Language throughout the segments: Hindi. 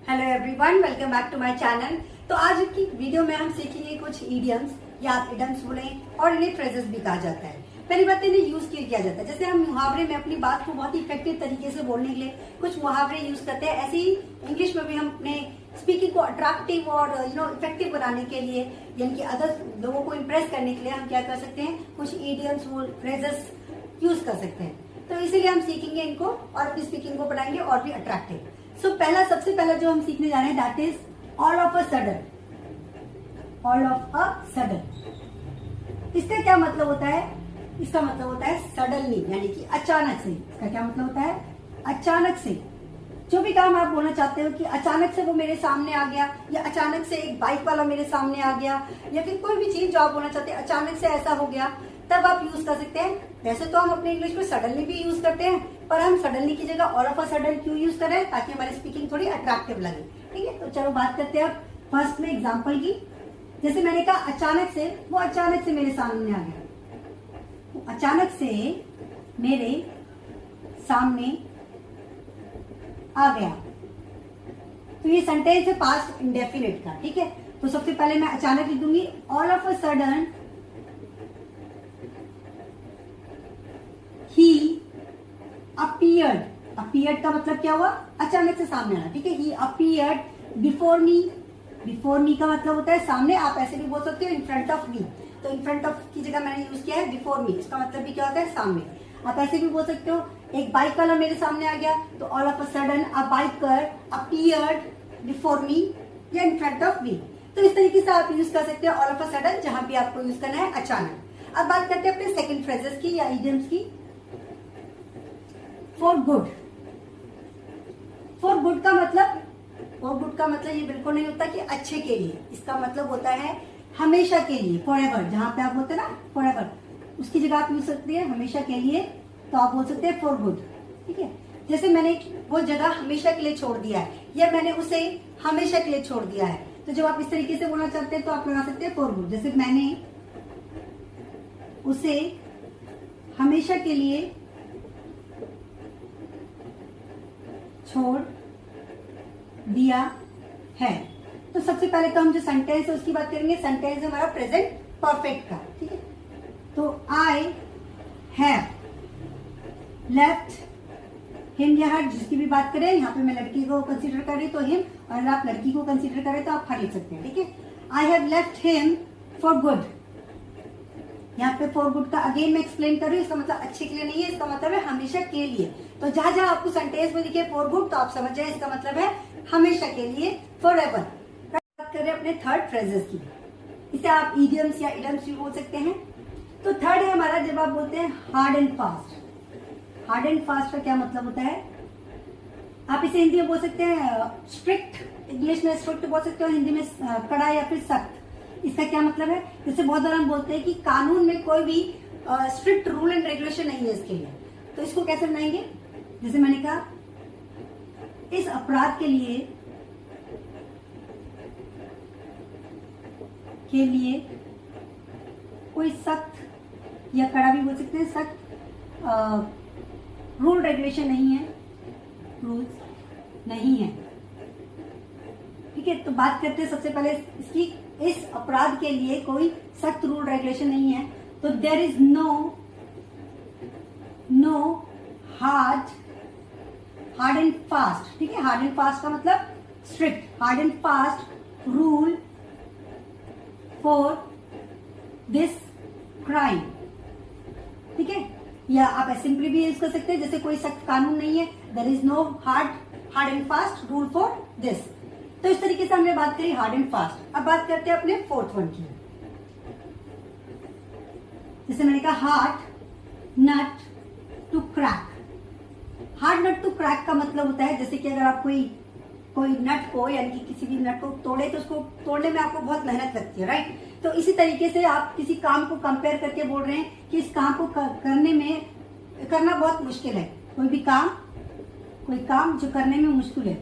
Hello everyone, welcome back to my channel. तो आज की वीडियो में हम सीखेंगे कुछ इडियम्स या आप इडियम्स बोलें और इन्हें फ्रेजेस भी कहा जाता है। पहली बात इन्हें यूज किया जाता है, जैसे हम मुहावरे में अपनी बात को बहुत ही इफेक्टिव तरीके से बोलने के लिए कुछ मुहावरे यूज करते हैं। ऐसे ही इंग्लिश में भी हम अपने स्पीकिंग को अट्रैक्टिव और इफेक्टिव बनाने के लिए, यानी कि अदर लोगों को इम्प्रेस करने के लिए हम क्या कर सकते हैं, कुछ इडियम्स फ्रेजेस यूज कर सकते हैं। तो इसीलिए हम सीखेंगे इनको और अपनी स्पीकिंग को बनाएंगे और भी अट्रैक्टिव। सो सबसे पहला जो हम सीखने जा रहे हैं that is all of a sudden. All of a sudden, इसका क्या मतलब होता है? इसका मतलब होता है सडनली, यानी कि अचानक से। इसका क्या मतलब होता है? अचानक से। जो भी काम आप बोलना चाहते हो कि अचानक से वो मेरे सामने आ गया, या अचानक से एक बाइक वाला मेरे सामने आ गया, या फिर कोई भी चीज जो आप बोलना चाहते हैं अचानक से ऐसा हो गया, तब आप यूज कर सकते हैं। वैसे तो हम अपने इंग्लिश में सडनली भी यूज करते हैं, पर हम सडनली की जगह ऑल ऑफ अ सडन क्यों यूज कर रहे हैं? ताकि हमारी स्पीकिंग थोड़ी अट्रैक्टिव लगे। ठीक है, तो चलो बात करते हैं अब फर्स्ट में एग्जांपल की। जैसे मैंने कहा अचानक से, वो अचानक से मेरे सामने आ गया। अचानक से मेरे सामने आ गया। तो ये सेंटेंस है पास्ट इंडेफिनिट का। ठीक है, तो सबसे पहले मैं अचानक लिख दूंगी all of a sudden he appeared. Appeared का मतलब क्या हुआ? अचानक से सामने आना। ठीक है, he appeared before me. Before me का मतलब होता है सामने। आप ऐसे भी बोल सकते हो इन फ्रंट ऑफ मी, तो इन फ्रंट ऑफ की जगह मैंने यूज किया है बिफोर मी। इसका मतलब भी क्या होता है? सामने। आप ऐसे भी बोल सकते हो एक बाइक वाला मेरे सामने आ गया, तो all of a sudden a biker appeared before मी या इन फ्रंट ऑफ मी। तो इस तरीके से आप यूज कर सकते हो ऑल ऑफ अ सडन, जहां भी आपको यूज करना है अचानक। अब बात करते हैं अपने सेकंड फ्रेजेस की या इडियम्स की। For good. फॉर गुड का मतलब, फॉर गुड का मतलब ये बिल्कुल नहीं होता कि अच्छे के लिए। इसका मतलब होता है हमेशा के लिए, फॉर एवर। जहां पे आप बोलते हैं ना फॉर एवर, उसकी जगह आप यूज सकते हैं हमेशा के लिए, तो आप बोल सकते हैं फॉर गुड। ठीक है, जैसे मैंने वो जगह हमेशा के लिए छोड़ दिया है, या मैंने उसे हमेशा के लिए छोड़ दिया है, तो जब आप इस तरीके से बोलना चाहते हैं तो आप लगा सकते हैं फॉर गुड। जैसे मैंने उसे हमेशा के लिए छोड़ दिया है। तो सबसे पहले तो हम जो सेंटेंस है उसकी बात करेंगे। सेंटेंस है हमारा प्रेजेंट परफेक्ट का। ठीक है, तो आई हैव लेफ्ट हिम या हर, जिसकी भी बात करें, यहाँ पे मैं लड़की को कंसीडर कर रही तो हिम, और अगर आप लड़की को कंसीडर करें तो आप हर लिख सकते हैं। ठीक है, I have left him for good. यहाँ पे फॉर गुड का अगेन मैं एक्सप्लेन कर रही हूँ, इसका मतलब अच्छे के लिए नहीं है, इसका मतलब है हमेशा के लिए। तो जहां जहां आपको सेंटेंस में लिखे फॉर गुड, तो आप समझ जाए इसका मतलब है हमेशा के लिए, फॉर एवर। बात करें अपने थर्ड फ्रेजेस की। इसे आप इडियम्स या इडियम्स भी बोल सकते हैं। तो थर्ड है हमारा, जब आप बोलते हैं hard and fast. Hard and fast का क्या मतलब होता है? आप इसे हिंदी में बोल सकते हैं स्ट्रिक्ट। इंग्लिश में स्ट्रिक्ट बोल सकते हो, हिंदी में कड़ा या फिर सख्त। इसका क्या मतलब है? जैसे बहुत बार हम बोलते हैं कि कानून में कोई भी स्ट्रिक्ट रूल एंड रेगुलेशन नहीं है इसके लिए, तो इसको कैसे बनाएंगे? जैसे मैंने कहा इस अपराध के लिए कोई सख्त या कड़ा भी बोल सकते हैं, सख्त रूल रेगुलेशन नहीं है, रूल्स नहीं है। ठीक है, तो बात करते हैं सबसे पहले इसकी। इस अपराध के लिए कोई सख्त रूल रेगुलेशन नहीं है, तो there is no hard and fast. ठीक है, हार्ड एंड फास्ट का मतलब strict, hard and fast rule for this crime. ठीक है, या आप सिंपली भी यूज कर सकते हैं, जैसे कोई सख्त कानून नहीं है, there is no hard and fast rule for this. तो इस तरीके से हमने बात करी हार्ड एंड फास्ट। अब बात करते हैं अपने फोर्थ वन की। जैसे मैंने कहा hard nut to crack. Hard nut to crack का मतलब होता है जैसे कि अगर आप कोई नट को, यानी कि किसी भी नट को तोड़े, तो उसको तोड़ने में आपको बहुत मेहनत लगती है, राइट? तो इसी तरीके से आप किसी काम को कंपेयर करके बोल रहे हैं कि इस काम को करना बहुत मुश्किल है। कोई काम जो करने में मुश्किल है,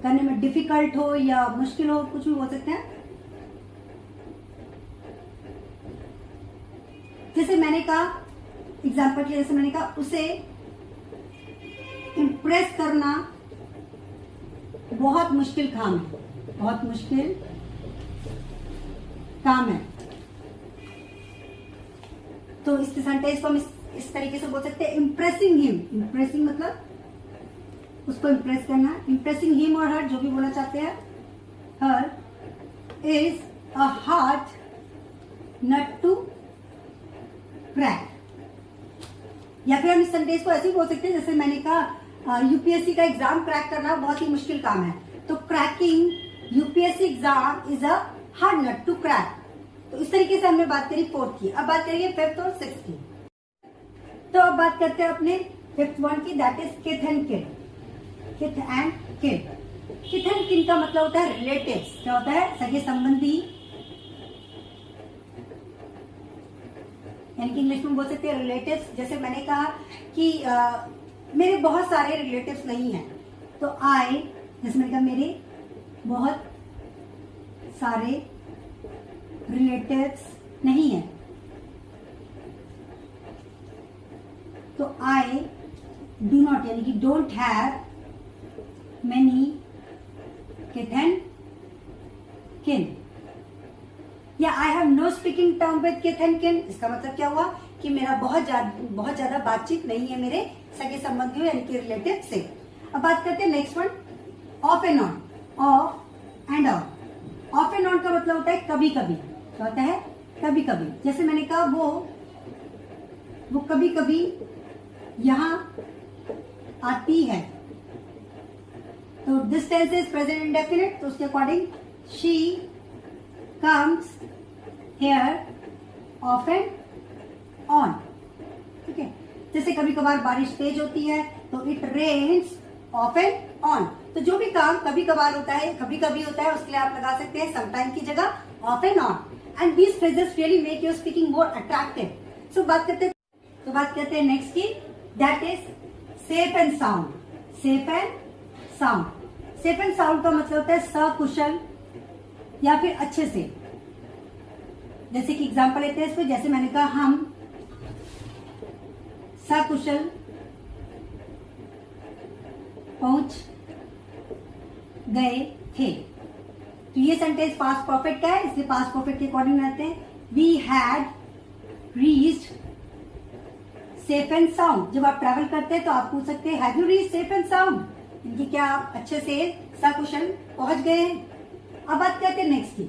करने में डिफिकल्ट हो या मुश्किल हो, कुछ भी बोल सकते हैं। जैसे मैंने कहा एग्जाम्पल के, जैसे मैंने कहा उसे इम्प्रेस करना बहुत मुश्किल काम है, बहुत मुश्किल काम है। तो इस सेंटेंस को हम इस तरीके से बोल सकते हैं, इम्प्रेसिंग हिम। इम्प्रेसिंग मतलब उसको इम्प्रेस करना। इम्प्रेसिंग हिम और हर, जो भी बोलना चाहते हैं, her is a hard nut to crack. या फिर हम इस सेंटेंस को ऐसे ही बोल सकते हैं, जैसे मैंने कहा यूपीएससी का एग्जाम क्रैक करना बहुत ही मुश्किल काम है, तो cracking UPSC exam is a hard nut to crack. तो इस तरीके से हमने बात करी फोर्थ की। अब बात करेंगे फिफ्थ और सिक्स्थ की। तो अब बात करते हैं अपने फिफ्थ वन की, दैट इज किथ एंड किन। किथ एंड किन। किथ एंड किन का मतलब होता है रिलेटिव्स। क्या होता है? सगे संबंधी, यानी कि इंग्लिश में बोल सकते हैं रिलेटिव्स। जैसे मैंने कहा कि मेरे बहुत सारे रिलेटिव्स नहीं हैं, तो आई, जैसे मैंने कहा मेरे बहुत सारे रिलेटिव्स नहीं है, तो आई डू नॉट, यानी कि don't have many kith and kin. या I have no speaking term with kith and kin. इसका मतलब क्या हुआ कि मेरा बहुत ज्यादा बातचीत नहीं है मेरे सगे संबंधियों यानी कि रिलेटिव से। अब बात करते हैं next one, of and on. Of and on. Of and on का मतलब होता है कभी कभी। क्या होता है? कभी कभी। जैसे मैंने कहा वो कभी कभी यहां आती है, तो this tense is present indefinite, तो उसके according she comes here off and on. ठीक है। जैसे कभी कभार बारिश तेज होती है, तो it rains off and on. तो जो भी काम कभी कभार होता है, कभी कभी होता है, उसके लिए आप लगा सकते हैं समटाइम की जगह off and on. And these phrases really make your speaking more attractive. So बात करते हैं नेक्स्ट की, that is safe and sound. Safe and sound. Safe and sound का मतलब होता है सकुशल या फिर अच्छे से। जैसे कि एग्जांपल लेते हैं इसमें, जैसे मैंने कहा हम सकुशल पहुंच गए थे। तो ये सेंटेंस पास्ट परफेक्ट का है, इसलिए पास्ट परफेक्ट के अकॉर्डिंग रहते हैं। We had reached safe and sound. जब आप ट्रैवल करते हैं तो आप पूछ सकते हैं have you reached safe and sound, इनकी क्या आप अच्छे से सकुशल पहुंच गए हैं। अब बात करते हैं नेक्स्ट की।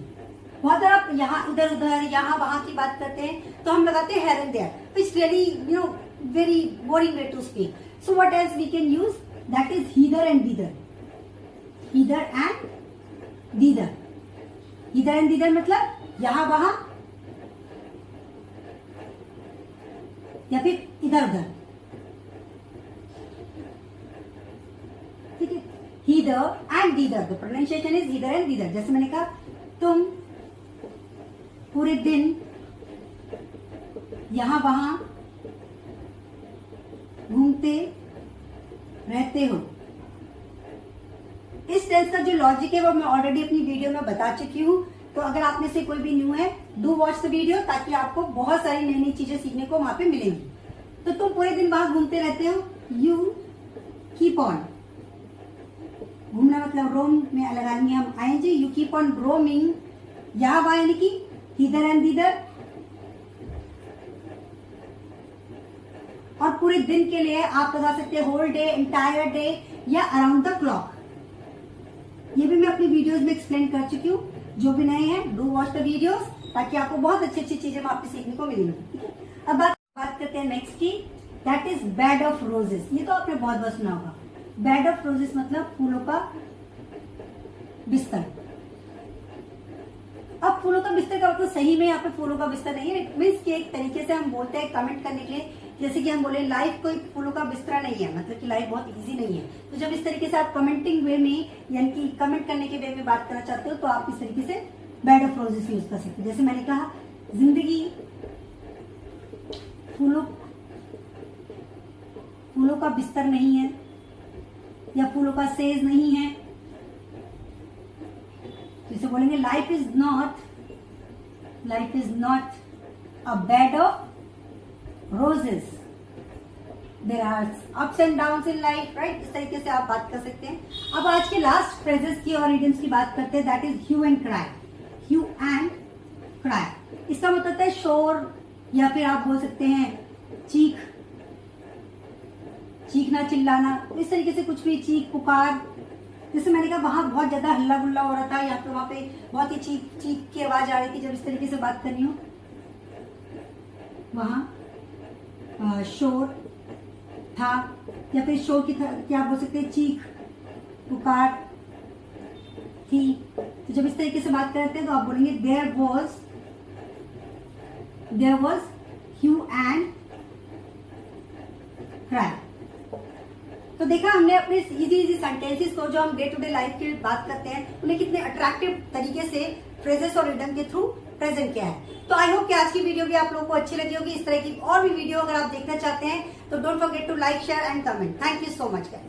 बहुत बार आप यहाँ इधर उधर यहाँ वहां की बात करते हैं, तो हम लगाते हैं here and there, which really very boring way to speak. So what else we can use? That is hither and thither. Hither and thither. Hither and thither मतलब यहाँ वहां या फिर इधर उधर। ठीक है। Hither and thither. The pronunciation is hither and thither. जैसे मैंने कहा तुम पूरे दिन यहाँ वहां घूमते रहते हो। इस टेंस का जो लॉजिक है वो मैं ऑलरेडी अपनी वीडियो में बता चुकी हूँ, तो अगर आप में से कोई भी न्यू है, डू वॉच द वीडियो, ताकि आपको बहुत सारी नई नई चीजें सीखने को वहां पे मिलेंगी। तो तुम पूरे दिन वहां घूमते रहते हो, यू कीप ऑन। घूमना मतलब रोम में लगाएंगे हम आएंगे, यू कीप ऑन रोमिंग, यहाँ वहां यानी कि हिदर एंड दिदर। और पूरे दिन के लिए आप लगा सकते हैं होल डे, एंटायर डे या अराउंड द क्लॉक। ये भी मैं अपनी वीडियोस में एक्सप्लेन कर चुकी हूँ। जो भी नए हैं, डू वॉच द वीडियोस, ताकि आपको बहुत अच्छी अच्छी चीजें वहां पे सीखने को मिलेंगी। अब बात करते हैं नेक्स्ट की, that is bed of roses. ये तो आपने बहुत बार सुना होगा। बेड ऑफ रोजेस मतलब फूलों का बिस्तर। अब फूलों का बिस्तर का मतलब सही में यहाँ पे फूलों का बिस्तर नहीं है, मीन्स कि एक तरीके से हम बोलते हैं कमेंट करने के लिए, जैसे कि हम बोले लाइफ कोई फूलों का बिस्तरा नहीं है, मतलब कि लाइफ बहुत इजी नहीं है। तो जब इस तरीके से आप कमेंटिंग वे में, यानी कि कमेंट करने के वे में बात करना चाहते हो, तो आप इस तरीके से बेड ऑफ रोजेस यूज कर सकते हो। जैसे मैंने कहा जिंदगी फूलों का बिस्तर नहीं है या फूलों का सेज नहीं है, तो इसे बोलेंगे life is not a bed of roses. There are ups and downs in life, right? इस तरीके से आप बात कर सकते हैं। अब आज के लास्ट फ्रेजेस की और इडियम्स की बात करते हैं, that is hue and cry. Hue and cry, इसका मतलब होता है शोर, या फिर आप बोल सकते हैं चीखना, चिल्लाना, इस तरीके से कुछ भी, चीख पुकार। जैसे मैंने कहा वहां बहुत ज्यादा हल्ला गुल्ला हो रहा था, या फिर वहां पे बहुत ही चीख की आवाज आ रही थी, जब इस तरीके से बात करनी हो वहां शोर था, या फिर शोर की क्या आप बोल सकते हैं, चीख पुकार थी। तो जब इस तरीके से बात करते हैं तो आप बोलेंगे there was hue and cry. तो देखा हमने अपने इजी सेंटेंसेस को, जो हम डे टू डे लाइफ की बात करते हैं, उन्हें कितने अट्रैक्टिव तरीके से फ्रेजेस और इडियम के थ्रू प्रेजेंट किया है। तो आई होप कि आज की वीडियो भी आप लोगों को अच्छी लगी होगी। इस तरह की और भी वीडियो अगर आप देखना चाहते हैं तो don't forget to like, share and comment. Thank you so much guys.